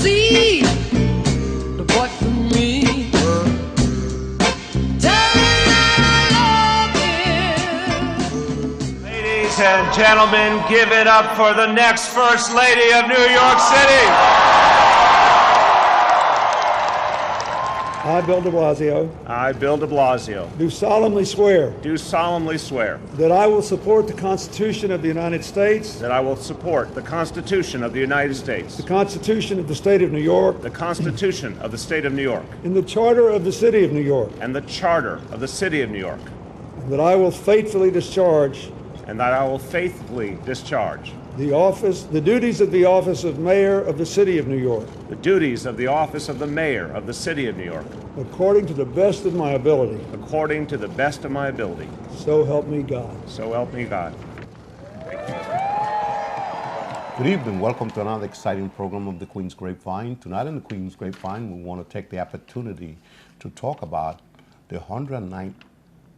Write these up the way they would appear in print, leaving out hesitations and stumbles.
see what for me. Tell me that I love you. Ladies and gentlemen, give it up for the next First Lady of New York City. I, Bill de Blasio, I, Bill de Blasio, do solemnly swear do solemnly swear that I will support the Constitution of the United States, that I will support the Constitution of the United States, the Constitution of the State of New York, the Constitution of the State of New York, and the Charter of the City of New York, and the Charter of the City of New York, and that I will faithfully discharge and that I will faithfully discharge the duties of the office of Mayor of the City of New York, the duties of the office of the Mayor of the City of New York, according to the best of my ability. according to the best of my ability. So help me God. So help me God. Good evening. Welcome to another exciting program of the Queen's Grapevine. Tonight in the Queen's Grapevine, we want to take the opportunity to talk about the 109th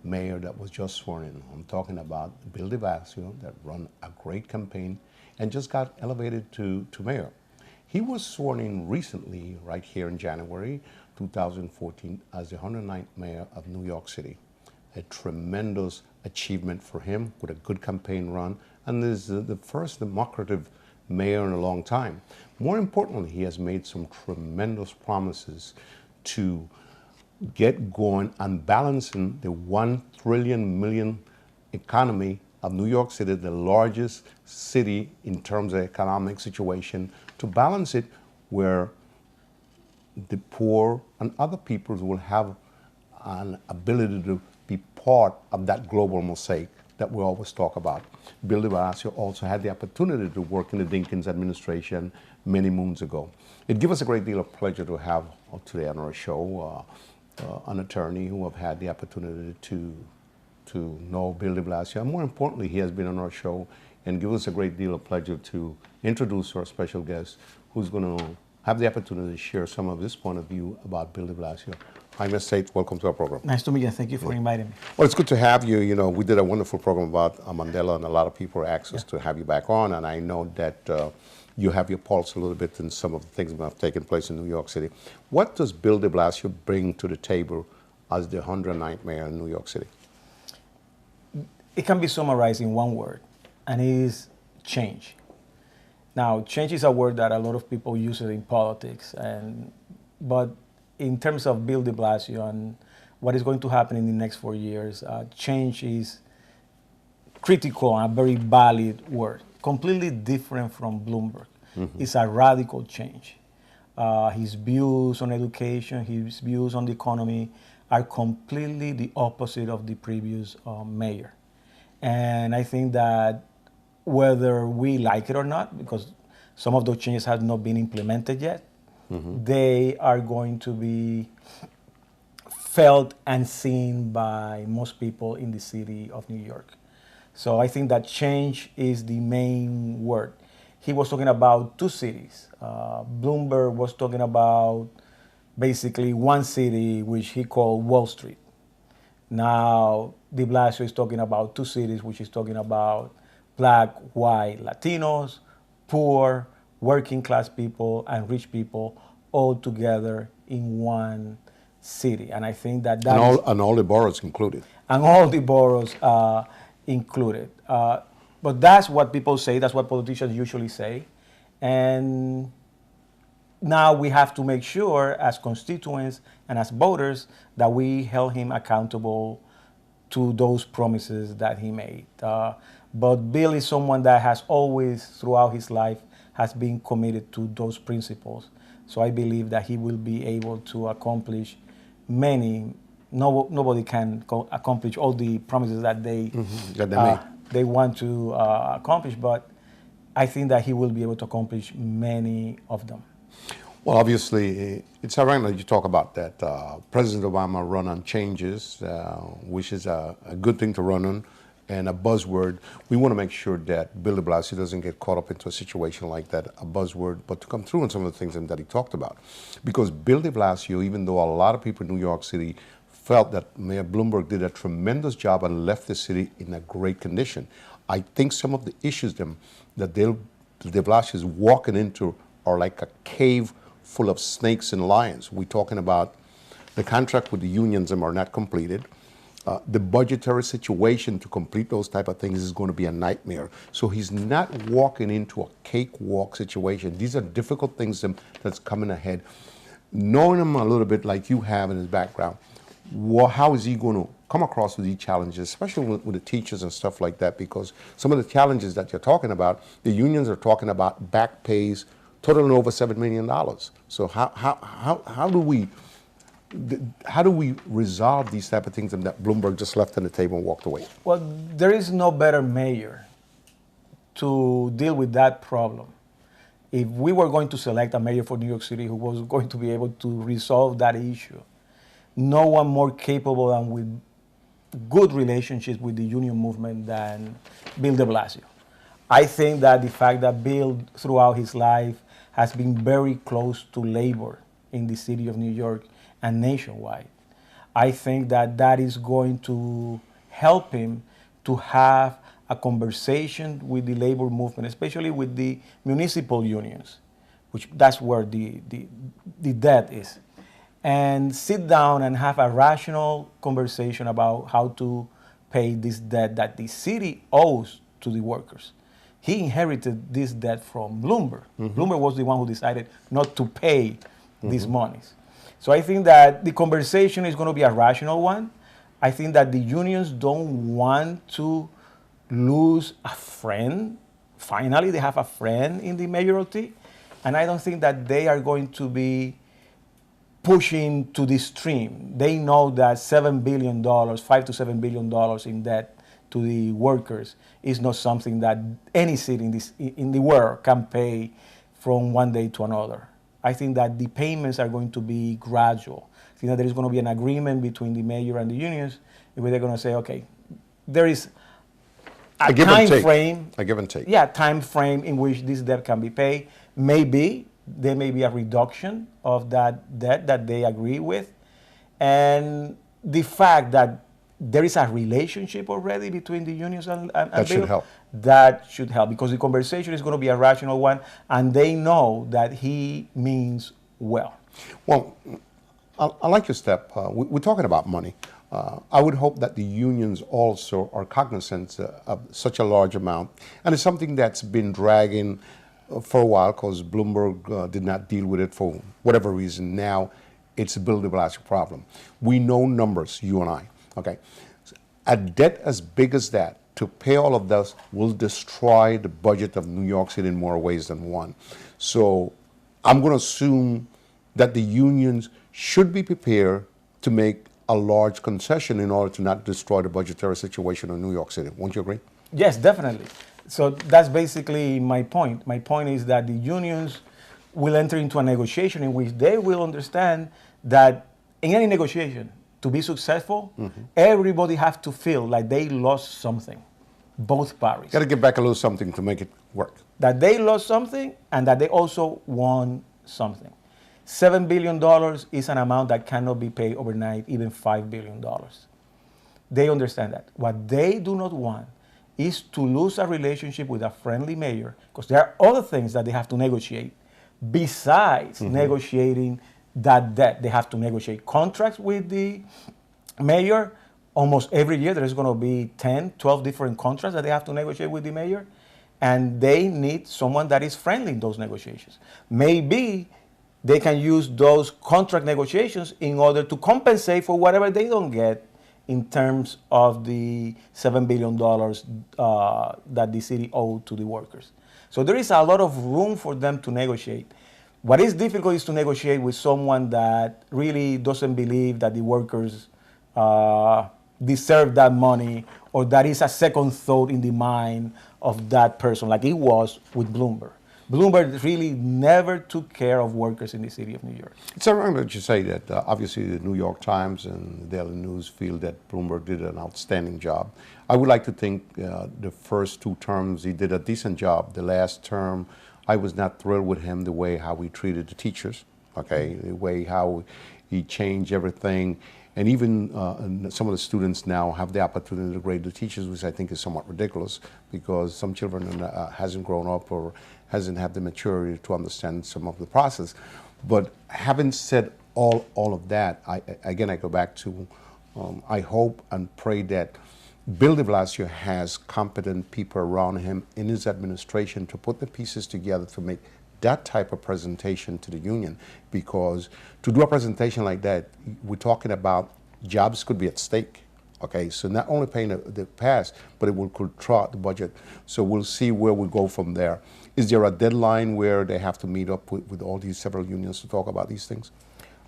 mayor that was just sworn in. I'm talking about Bill de Blasio, that run a great campaign and just got elevated to mayor. He was sworn in recently, right here in January 2014, as the 109th mayor of New York City. A tremendous achievement for him with a good campaign run, and is the first democratic mayor in a long time. More importantly, he has made some tremendous promises to get going on balancing the 1 trillion million economy of New York City, the largest city in terms of economic situation, to balance it where the poor and other peoples will have an ability to be part of that global mosaic that we always talk about. Bill de Blasio also had the opportunity to work in the Dinkins administration many moons ago. It gives us a great deal of pleasure to have today on our show an attorney who have had the opportunity to know Bill de Blasio. And more importantly, he has been on our show and give us a great deal of pleasure to introduce our special guest who's going to have the opportunity to share some of his point of view about Bill de Blasio. Hi, Ms. Tate, welcome to our program. Nice to meet you. Thank you for inviting me. Well, it's good to have you. You know, we did a wonderful program about Mandela, and a lot of people asked us to have you back on, and I know that you have your pulse a little bit in some of the things that have taken place in New York City. What does Bill de Blasio bring to the table as the 109th mayor in New York City? It can be summarized in one word, and it is change. Now, change is a word that a lot of people use it in politics, but in terms of Bill de Blasio and what is going to happen in the next 4 years, change is critical and a very valid word, completely different from Bloomberg. Mm-hmm. It's a radical change. His views on education, his views on the economy are completely the opposite of the previous mayor. And I think that whether we like it or not, because some of those changes have not been implemented yet, mm-hmm. they are going to be felt and seen by most people in the city of New York. So I think that change is the main word. He was talking about two cities. Bloomberg was talking about basically one city, which he called Wall Street. Now, de Blasio is talking about two cities, which is talking about Black, white, Latinos, poor, working class people, and rich people all together in one city. And I think that and all the boroughs included. And all the boroughs included. But that's what people say. That's what politicians usually say. And now we have to make sure as constituents and as voters that we held him accountable to those promises that he made. But Bill is someone that has always, throughout his life, has been committed to those principles. So I believe that he will be able to accomplish many. Nobody can accomplish all the promises that they want to accomplish, but I think that he will be able to accomplish many of them. Well, obviously, it's ironic that you talk about that. President Obama run on changes, which is a good thing to run on, and a buzzword. We want to make sure that Bill de Blasio doesn't get caught up into a situation like that, a buzzword, but to come through on some of the things that he talked about. Because Bill de Blasio, even though a lot of people in New York City felt that Mayor Bloomberg did a tremendous job and left the city in a great condition, I think some of the issues that de Blasio is walking into are like a cave full of snakes and lions. We're talking about the contract with the unions are not completed. The budgetary situation to complete those type of things is going to be a nightmare. So he's not walking into a cakewalk situation. These are difficult things that's coming ahead. Knowing him a little bit like you have in his background, how is he going to come across with these challenges, especially with the teachers and stuff like that? Because some of the challenges that you're talking about, the unions are talking about back pays totaling over $7 million. So how do we resolve these type of things that Bloomberg just left on the table and walked away? Well, there is no better mayor to deal with that problem. If we were going to select a mayor for New York City who was going to be able to resolve that issue, no one more capable and with good relationships with the union movement than Bill de Blasio. I think that the fact that Bill, throughout his life, has been very close to labor in the city of New York and nationwide, I think that that is going to help him to have a conversation with the labor movement, especially with the municipal unions, which that's where the debt is, and sit down and have a rational conversation about how to pay this debt that the city owes to the workers. He inherited this debt from Bloomberg. Mm-hmm. Bloomberg was the one who decided not to pay these monies. So I think that the conversation is going to be a rational one. I think that the unions don't want to lose a friend. Finally, they have a friend in the mayoralty. And I don't think that they are going to be pushing to the extreme. They know that $7 billion, $5 to $7 billion in debt to the workers is not something that any city in the world can pay from one day to another. I think that the payments are going to be gradual. I think that there is going to be an agreement between the mayor and the unions where they're going to say, okay, there is a time frame. A give and take. Yeah, time frame in which this debt can be paid. Maybe there may be a reduction of that debt that they agree with. And the fact that there is a relationship already between the unions and that should help. That should help, because the conversation is going to be a rational one, and they know that he means well. Well, I like your step. We're talking about money. I would hope that the unions also are cognizant of such a large amount. And it's something that's been dragging for a while because Bloomberg did not deal with it for whatever reason. Now it's a Bill de Blasio problem. We know numbers, you and I. Okay, a debt as big as that, to pay all of this, will destroy the budget of New York City in more ways than one. So I'm going to assume that the unions should be prepared to make a large concession in order to not destroy the budgetary situation in New York City. Won't you agree? Yes, definitely. So that's basically my point. My point is that the unions will enter into a negotiation in which they will understand that in any negotiation, to be successful, everybody has to feel like they lost something, both parties. Got to get back a little something to make it work. That they lost something and that they also won something. $7 billion is an amount that cannot be paid overnight, even $5 billion. They understand that. What they do not want is to lose a relationship with a friendly mayor, because there are other things that they have to negotiate besides negotiating that debt. They have to negotiate contracts with the mayor. Almost every year there is going to be 10, 12 different contracts that they have to negotiate with the mayor. And they need someone that is friendly in those negotiations. Maybe they can use those contract negotiations in order to compensate for whatever they don't get in terms of the $7 billion that the city owed to the workers. So there is a lot of room for them to negotiate. What is difficult is to negotiate with someone that really doesn't believe that the workers deserve that money, or that is a second thought in the mind of that person, like it was with Bloomberg. Bloomberg really never took care of workers in the city of New York. It's ironic that you say that. Obviously, the New York Times and the Daily News feel that Bloomberg did an outstanding job. I would like to think the first 2 terms he did a decent job. The last term, I was not thrilled with him, the way how he treated the teachers, okay, the way how he changed everything. And even some of the students now have the opportunity to grade the teachers, which I think is somewhat ridiculous, because some children hasn't grown up or hasn't had the maturity to understand some of the process. But having said all of that, I go back to, I hope and pray that Bill de Blasio has competent people around him in his administration to put the pieces together to make that type of presentation to the union, because to do a presentation like that, we're talking about jobs could be at stake. Okay, so not only paying the past, but it will control the budget. So we'll see where we go from there. Is there a deadline where they have to meet up with all these several unions to talk about these things?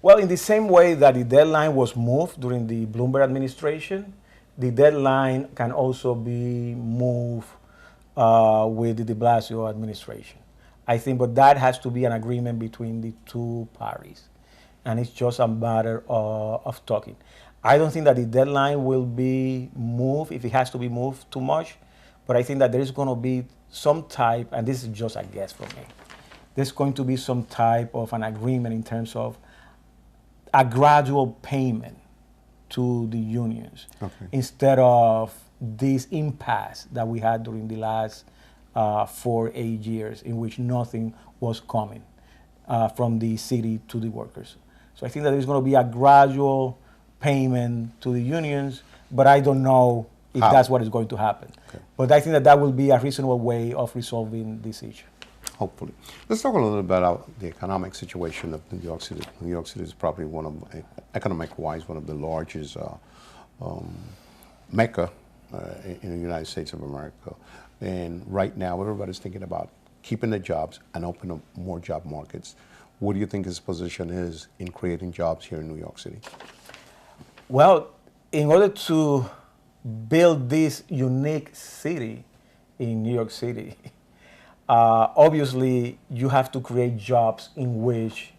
Well, in the same way that the deadline was moved during the Bloomberg administration, the deadline can also be moved with the de Blasio administration. I think, but that has to be an agreement between the two parties. And it's just a matter of talking. I don't think that the deadline will be moved if it has to be moved too much, but I think that there is going to be some type, and this is just a guess from me, there's going to be some type of an agreement in terms of a gradual payment to the unions, instead of this impasse that we had during the last 8 years in which nothing was coming from the city to the workers. So I think that there's going to be a gradual payment to the unions, but I don't know if that's what is going to happen. Okay. But I think that that will be a reasonable way of resolving this issue. Hopefully. Let's talk a little bit about the economic situation of New York City. New York City is probably one of, economic-wise, one of the largest mecca in the United States of America. And right now, everybody's thinking about keeping the jobs and opening up more job markets. What do you think his position is in creating jobs here in New York City? Well, in order to build this unique city in New York City, obviously you have to create jobs in which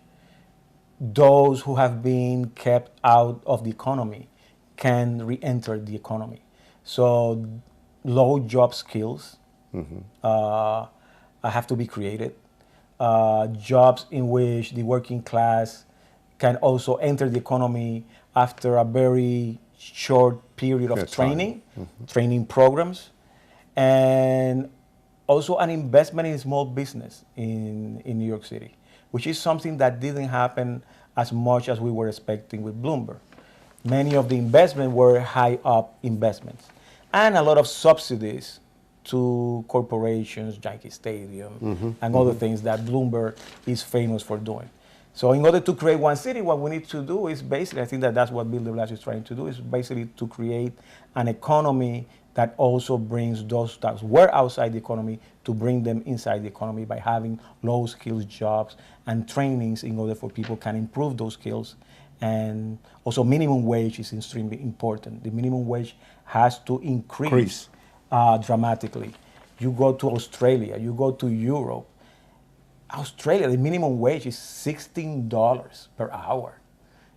those who have been kept out of the economy can re-enter the economy. So low job skills have to be created. Jobs in which the working class can also enter the economy after a very short period of training, training programs, and also an investment in small business in New York City, which is something that didn't happen as much as we were expecting with Bloomberg. Many of the investments were high up investments, and a lot of subsidies to corporations, Yankee Stadium, and other things that Bloomberg is famous for doing. So in order to create one city, what we need to do is basically, I think that that's what Bill de Blasio is trying to do, is basically to create an economy that also brings those that were outside the economy to bring them inside the economy by having low skills jobs and trainings in order for people can improve those skills. And also minimum wage is extremely important. The minimum wage has to increase dramatically. You go to Australia, you go to Europe. Australia, the minimum wage is $16 per hour.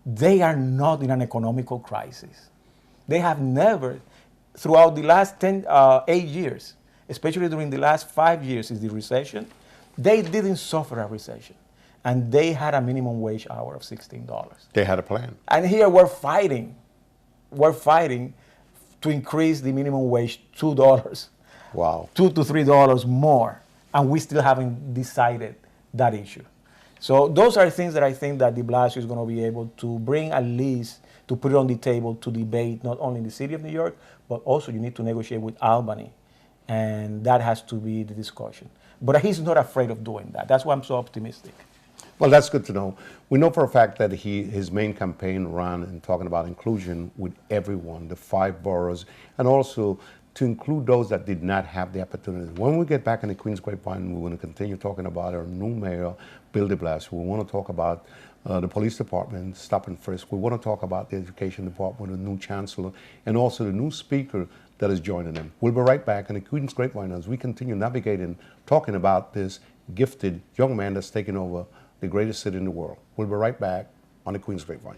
They are not in an economical crisis. They have never, throughout the last 8 years, especially during the last 5 years since the recession, they didn't suffer a recession. And they had a minimum wage hour of $16. They had a plan. And here we're fighting to increase the minimum wage $2. Wow. $2 to $3 more. And we still haven't decided that issue. So those are things that I think that de Blasio is going to be able to bring, at least to put it on the table to debate, not only in the city of New York, but also you need to negotiate with Albany. And that has to be the discussion. But he's not afraid of doing that. That's why I'm so optimistic. Well, that's good to know. We know for a fact that his main campaign ran in talking about inclusion with everyone, the 5 boroughs, and also to include those that did not have the opportunity. When we get back in the Queens Grapevine, we want to continue talking about our new mayor, Bill de Blasio. We want to talk about the police department, stop and frisk. We want to talk about the education department, the new chancellor, and also the new speaker that is joining them. We'll be right back in the Queens Grapevine as we continue navigating, talking about this gifted young man that's taking over the greatest city in the world. We'll be right back on the Queens Grapevine.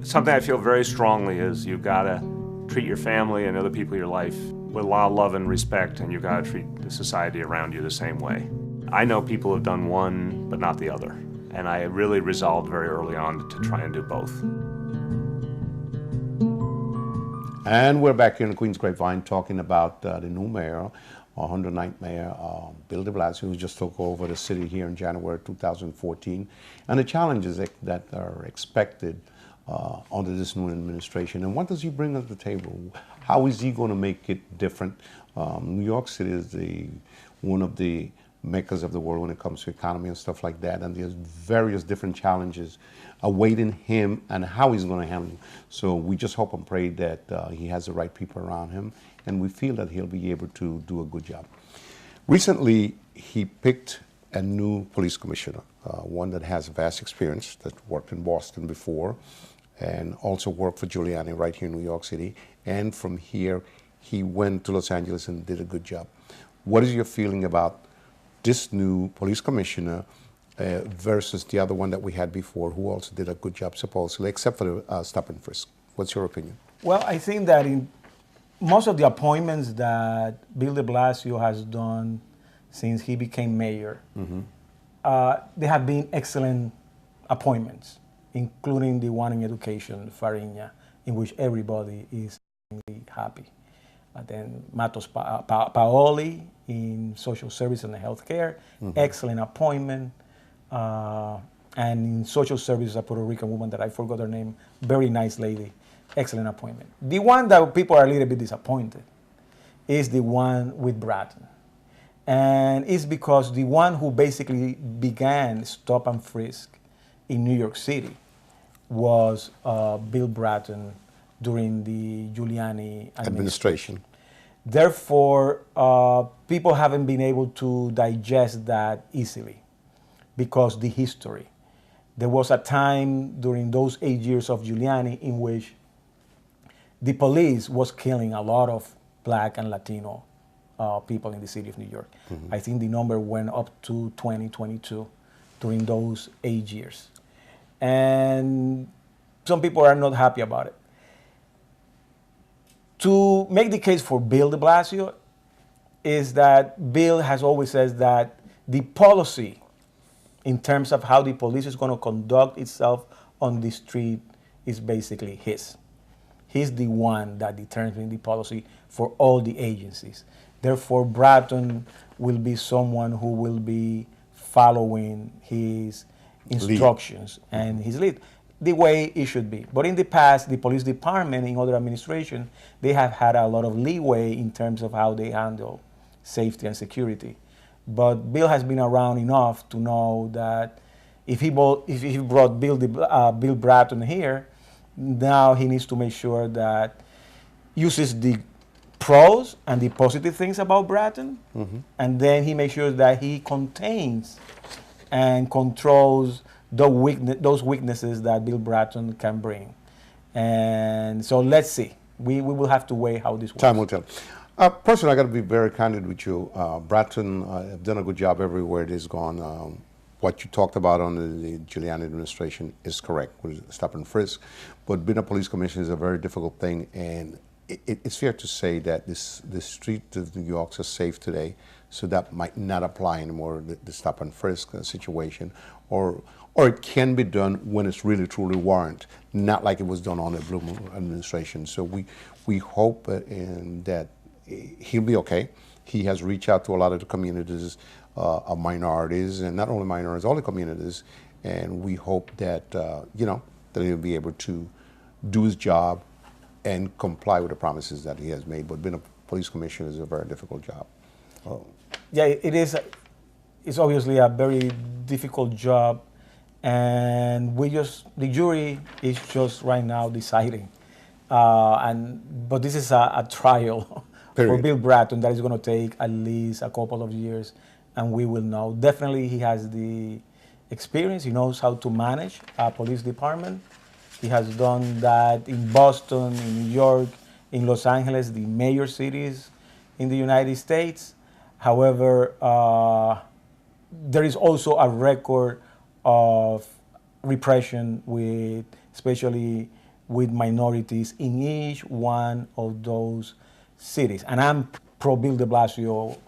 Something I feel very strongly is you've got to treat your family and other people in your life with a lot of love and respect, and you've got to treat the society around you the same way. I know people have done one, but not the other. And I really resolved very early on to try and do both. And we're back here in the Queens Grapevine talking about the new mayor, 109th Mayor Bill de Blasio, who just took over the city here in January 2014, and the challenges that are expected under this new administration. And what does he bring to the table? How is he going to make it different? New York City is one of the meccas of the world when it comes to economy and stuff like that, and there's various different challenges awaiting him and how he's going to handle them. So we just hope and pray that he has the right people around him, and we feel that he'll be able to do a good job. Recently, he picked a new police commissioner, one that has vast experience, that worked in Boston before, and also worked for Giuliani right here in New York City. And from here, he went to Los Angeles and did a good job. What is your feeling about this new police commissioner versus the other one that we had before, who also did a good job, supposedly, except for the stop and frisk? What's your opinion? Well, I think that in most of the appointments that Bill de Blasio has done since he became mayor, they have been excellent appointments, including the one in education, Fariña, in which everybody is happy. Then Matos Paoli in social service and healthcare, excellent appointment. And in social services, a Puerto Rican woman that I forgot her name, very nice lady, excellent appointment. The one that people are a little bit disappointed is the one with Bratton. And it's because the one who basically began stop and frisk in New York City was Bill Bratton during the Giuliani administration. Therefore, people haven't been able to digest that easily because the history. There was a time during those 8 years of Giuliani in which the police was killing a lot of Black and Latino people in the city of New York. I think the number went up to 20, 22 during those 8 years. And some people are not happy about it. To make the case for Bill de Blasio is that Bill has always said that the policy in terms of how the police is going to conduct itself on the street is basically his. He's the one that determines the policy for all the agencies. Therefore, Bratton will be someone who will be following his instructions and his lead, the way it should be. But in the past, the police department in other administration, they have had a lot of leeway in terms of how they handle safety and security. But Bill has been around enough to know that if he brought Bill Bratton here, now he needs to make sure that uses the pros and the positive things about Bratton, and then he makes sure that he contains and controls those weaknesses that Bill Bratton can bring. And so let's see. We will have to weigh how this works. Time will tell. Personally, I got to be very candid with you. Bratton have done a good job everywhere it has gone. What you talked about on the Giuliani administration is correct, with stop and frisk. But being a police commissioner is a very difficult thing, and it's fair to say that the street of New York is safe today, so that might not apply anymore, the stop and frisk situation, or it can be done when it's really truly warranted, not like it was done on the Bloom administration. So we hope that he'll be okay. He has reached out to a lot of the communities of minorities, and not only minorities, all the communities, and we hope that that he'll be able to do his job and comply with the promises that he has made. But being a police commissioner is a very difficult job. Yeah, it is. It's obviously a very difficult job, and the jury is just right now deciding. But this is a trial for Bill Bratton that is going to take at least a couple of years, and we will know. Definitely, he has the experience. He knows how to manage a police department. He has done that in Boston, in New York, in Los Angeles, the major cities in the United States. However, there is also a record of repression especially with minorities in each one of those cities. And I'm pro Bill de Blasio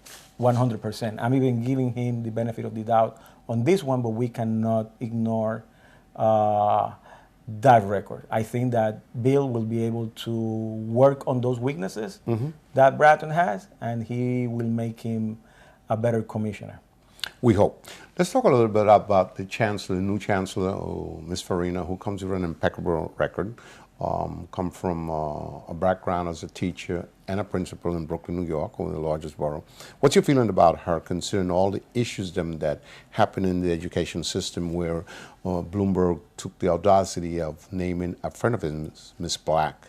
100%. I'm even giving him the benefit of the doubt on this one, but we cannot ignore that record. I think that Bill will be able to work on those weaknesses that Bratton has, and he will make him a better commissioner. We hope. Let's talk a little bit about the chancellor, the new chancellor, Ms. Farina, who comes with an impeccable record, come from a background as a teacher and a principal in Brooklyn, New York, one of the largest borough. What's your feeling about her, considering all the issues that happen in the education system, where Bloomberg took the audacity of naming a friend of his, Miss Black,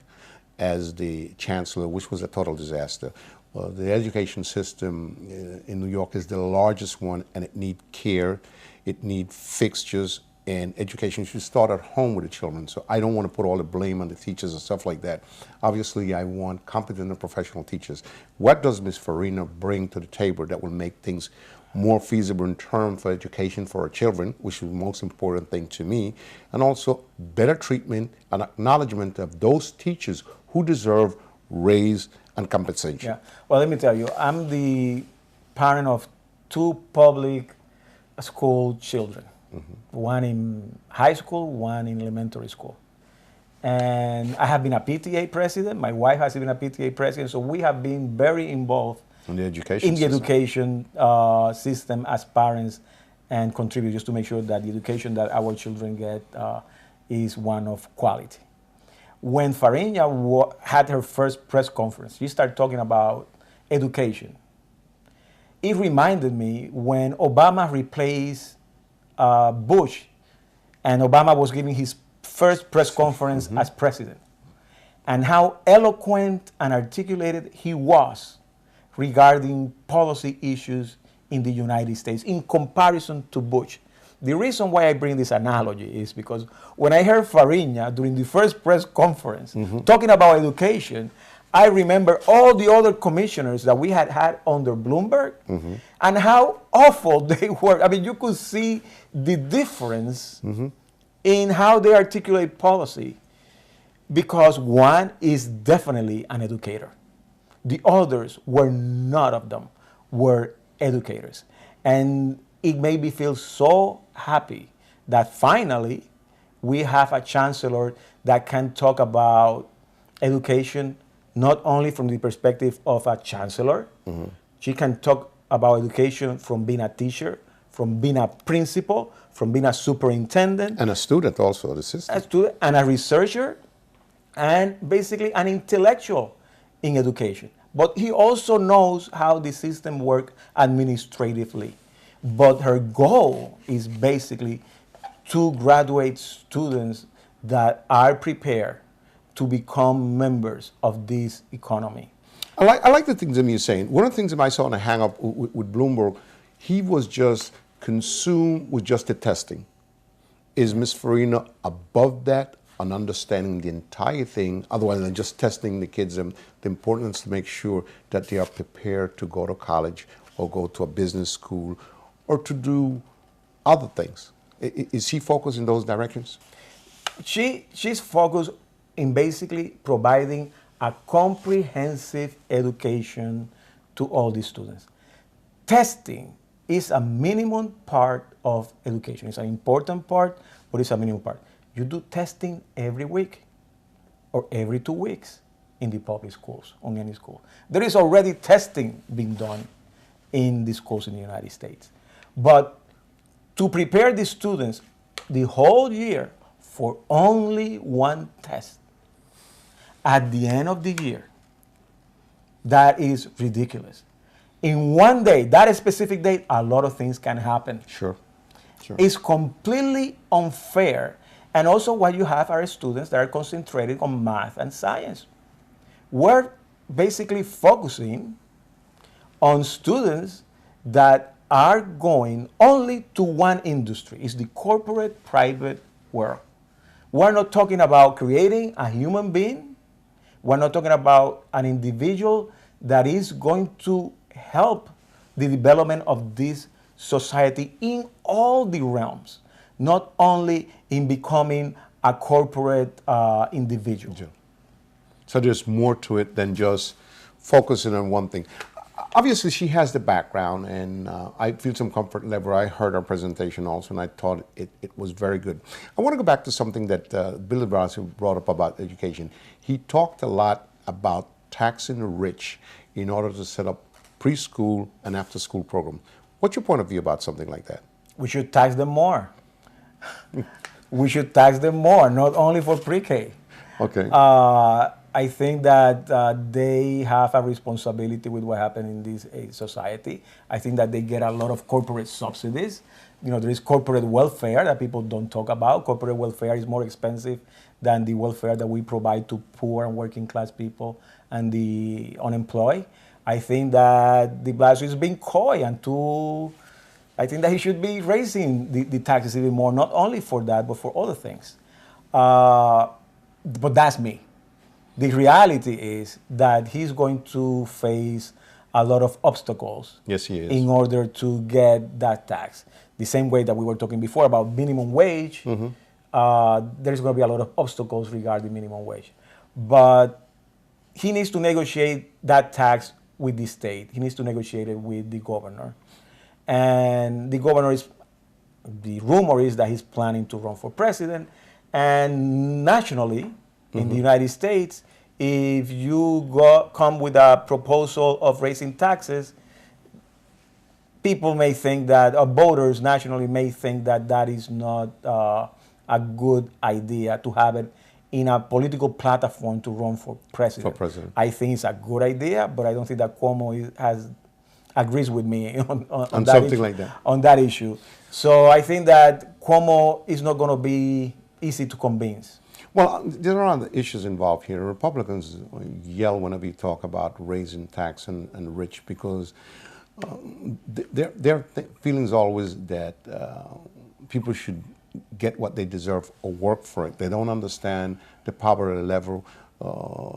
as the chancellor, which was a total disaster. The education system in New York is the largest one, and it needs care, it needs fixtures, and education should start at home with the children. So I don't want to put all the blame on the teachers and stuff like that. Obviously, I want competent and professional teachers. What does Ms. Farina bring to the table that will make things more feasible in terms for education for our children, which is the most important thing to me, and also better treatment and acknowledgement of those teachers who deserve raise and compensation? Yeah. Well, let me tell you, I'm the parent of 2 public school children. One in high school, one in elementary school. And I have been a PTA president. My wife has been a PTA president. So we have been very involved in the education system as parents and contribute just to make sure that the education that our children get is one of quality. When Farina had her first press conference, she started talking about education. It reminded me when Obama replaced Bush, and Obama was giving his first press conference as president, and how eloquent and articulated he was regarding policy issues in the United States in comparison to Bush. The reason why I bring this analogy is because when I heard Farina during the first press conference talking about education, I remember all the other commissioners that we had under Bloomberg and how awful they were. I mean, you could see the difference in how they articulate policy, because one is definitely an educator. The others were none of them were educators. And it made me feel so happy that finally we have a chancellor that can talk about education not only from the perspective of a chancellor. She can talk about education from being a teacher, from being a principal, from being a superintendent. And a student also, the system. A student and a researcher, and basically an intellectual in education. But he also knows how the system works administratively. But her goal is basically to graduate students that are prepared to become members of this economy. I like the things that you're saying. One of the things that I saw in a hang-up with Bloomberg, he was just consumed with just the testing. Is Ms. Farina above that on understanding the entire thing, otherwise than just testing the kids, and the importance to make sure that they are prepared to go to college or go to a business school or to do other things? Is she focused in those directions? She's focused in basically providing a comprehensive education to all the students. Testing is a minimum part of education. It's an important part, but it's a minimum part. You do testing every week or every 2 weeks in the public schools, on any school. There is already testing being done in the schools in the United States. But to prepare the students the whole year for only one test at the end of the year, that is ridiculous. In one day, that specific day, a lot of things can happen. Sure. It's completely unfair. And also what you have are students that are concentrated on math and science. We're basically focusing on students that are going only to one industry. It's the corporate private world. We're not talking about creating a human being. We're not talking about an individual that is going to help the development of this society in all the realms, not only in becoming a corporate individual. So there's more to it than just focusing on one thing. Obviously, she has the background, and I feel some comfort level. I heard her presentation also, and I thought it was very good. I want to go back to something that Billy Blasio brought up about education. He talked a lot about taxing the rich in order to set up preschool and after-school program. What's your point of view about something like that? We should tax them more. We should tax them more, not only for pre-K. Okay. I think that they have a responsibility with what happened in this society. I think that they get a lot of corporate subsidies. You know, there is corporate welfare that people don't talk about. Corporate welfare is more expensive than the welfare that we provide to poor and working class people and the unemployed. I think that de Blasio is being coy and I think that he should be raising the taxes even more, not only for that, but for other things. But that's me. The reality is that he's going to face a lot of obstacles. Yes, he is. In order to get that tax. The same way that we were talking before about minimum wage, there's going to be a lot of obstacles regarding minimum wage. But he needs to negotiate that tax with the state. He needs to negotiate it with the governor. And the rumor is that he's planning to run for president. And nationally, in the United States, if you come with a proposal of raising taxes, people may think that, or voters nationally may think that that is not a good idea to have it in a political platform to run for president. I think it's a good idea, but I don't think that Cuomo agrees with me on that something issue, like that. On that issue. So I think that Cuomo is not going to be easy to convince. Well, there are other issues involved here. Republicans yell whenever you talk about raising tax and rich because their feelings always that people should get what they deserve or work for it. They don't understand the poverty level.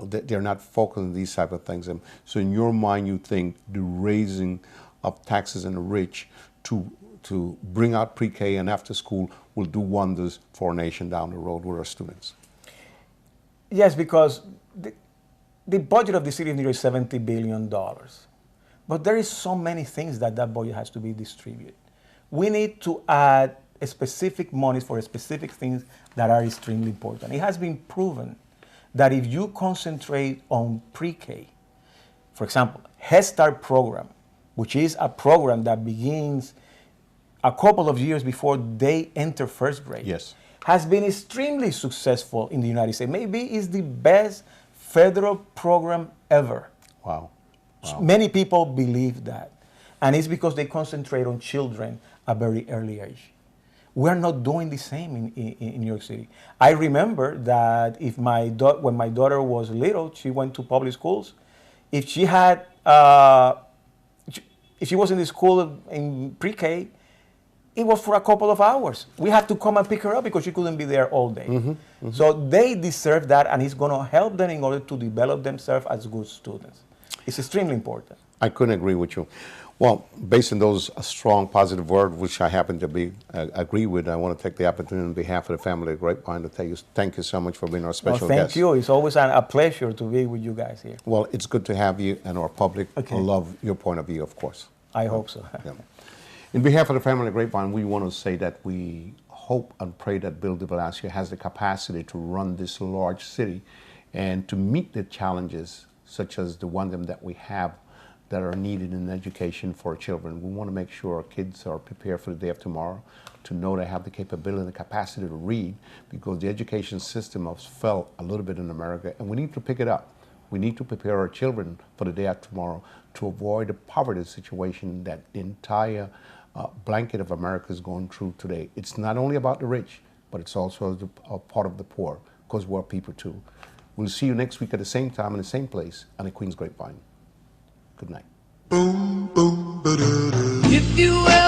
They're not focused on these type of things. And so in your mind, you think the raising of taxes on the rich to bring out pre-K and after school will do wonders for our nation down the road with our students. Yes, because the budget of the city of New York is $70 billion. But there is so many things that budget has to be distributed. We need to add specific monies for specific things that are extremely important. It has been proven that if you concentrate on pre-K, for example, Head Start program, which is a program that begins a couple of years before they enter first grade, yes, has been extremely successful in the United States. Maybe it's the best federal program ever. Wow. Wow. Many people believe that. And it's because they concentrate on children at a very early age. We're not doing the same in New York City. I remember that when my daughter was little, she went to public schools. If she had, if she was in the school in pre-K, it was for a couple of hours. We had to come and pick her up because she couldn't be there all day. So they deserve that, and it's going to help them in order to develop themselves as good students. It's extremely important. I couldn't agree with you. Well, based on those strong, positive words, which I happen to agree with, I want to take the opportunity on behalf of the family of Grapevine to tell you thank you so much for being our special guest. Thank you. It's always a pleasure to be with you guys here. Well, it's good to have you, and our public love your point of view, of course. I hope so. Yeah. In behalf of the family of Grapevine, we want to say that we hope and pray that Bill de Blasio has the capacity to run this large city and to meet the challenges such as the one that we have that are needed in education for our children. We want to make sure our kids are prepared for the day of tomorrow, to know they have the capability and the capacity to read, because the education system has failed a little bit in America, and we need to pick it up. We need to prepare our children for the day after tomorrow to avoid the poverty situation that the entire blanket of America is going through today. It's not only about the rich, but it's also a part of the poor, because we're people too. We'll see you next week at the same time in the same place on the Queen's Grapevine. Good night. If you ever